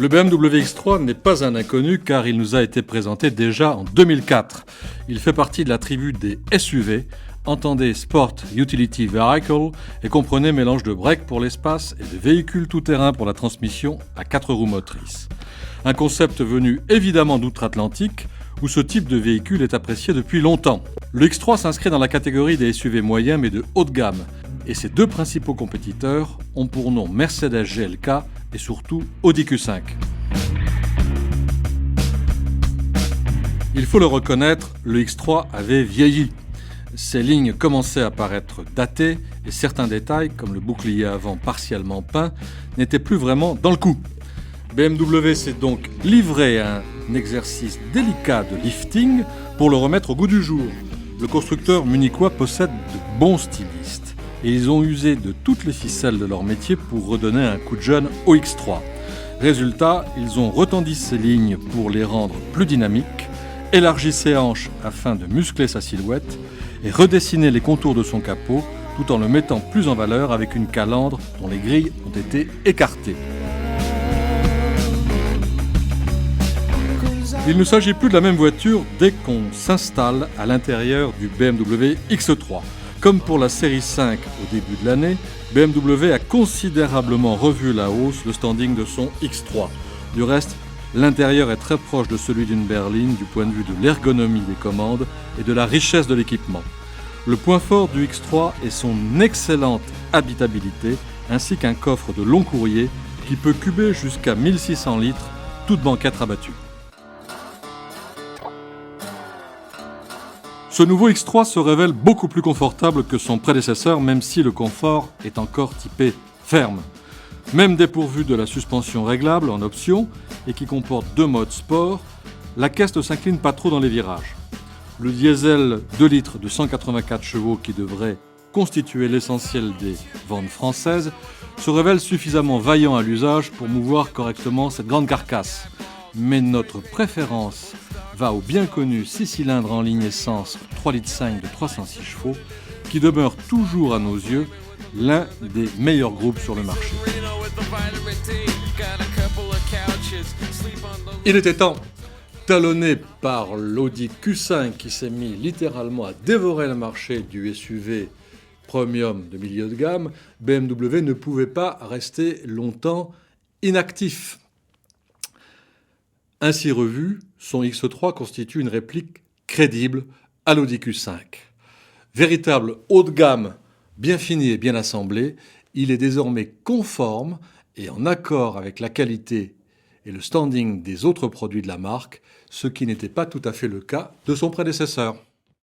Le BMW X3 n'est pas un inconnu car il nous a été présenté déjà en 2004. Il fait partie de la tribu des SUV, entendez Sport Utility Vehicle et comprenez mélange de break pour l'espace et de véhicules tout-terrain pour la transmission à 4 roues motrices. Un concept venu évidemment d'outre-Atlantique où ce type de véhicule est apprécié depuis longtemps. Le X3 s'inscrit dans la catégorie des SUV moyens mais de haut de gamme et ses deux principaux compétiteurs ont pour nom Mercedes GLK et surtout Audi Q5. Il faut le reconnaître, le X3 avait vieilli. Ses lignes commençaient à paraître datées et certains détails, comme le bouclier avant partiellement peint, n'étaient plus vraiment dans le coup. BMW s'est donc livré à un exercice délicat de lifting pour le remettre au goût du jour. Le constructeur munichois possède de bons stylistes et ils ont usé de toutes les ficelles de leur métier pour redonner un coup de jeune au X3. Résultat, ils ont retendu ses lignes pour les rendre plus dynamiques, élargi ses hanches afin de muscler sa silhouette et redessiner les contours de son capot tout en le mettant plus en valeur avec une calandre dont les grilles ont été écartées. Il ne s'agit plus de la même voiture dès qu'on s'installe à l'intérieur du BMW X3. Comme pour la série 5 au début de l'année, BMW a considérablement revu à la hausse le standing de son X3. Du reste, l'intérieur est très proche de celui d'une berline du point de vue de l'ergonomie des commandes et de la richesse de l'équipement. Le point fort du X3 est son excellente habitabilité ainsi qu'un coffre de long courrier qui peut cuber jusqu'à 1600 litres, toute banquette rabattue. Ce nouveau X3 se révèle beaucoup plus confortable que son prédécesseur, même si le confort est encore typé ferme. Même dépourvu de la suspension réglable en option et qui comporte 2 modes sport, la caisse ne s'incline pas trop dans les virages. Le diesel 2 litres de 184 chevaux qui devrait constituer l'essentiel des ventes françaises se révèle suffisamment vaillant à l'usage pour mouvoir correctement cette grande carcasse. Mais notre préférence va au bien connu 6 cylindres en ligne essence 3,5 litres de 306 chevaux qui demeure toujours à nos yeux l'un des meilleurs groupes sur le marché. Il était temps. Talonné par l'Audi Q5 qui s'est mis littéralement à dévorer le marché du SUV premium de milieu de gamme, BMW ne pouvait pas rester longtemps inactif. Ainsi revu, son X3 constitue une réplique crédible à l'Audi Q5. Véritable haut de gamme, bien fini et bien assemblé, il est désormais conforme et en accord avec la qualité et le standing des autres produits de la marque, ce qui n'était pas tout à fait le cas de son prédécesseur.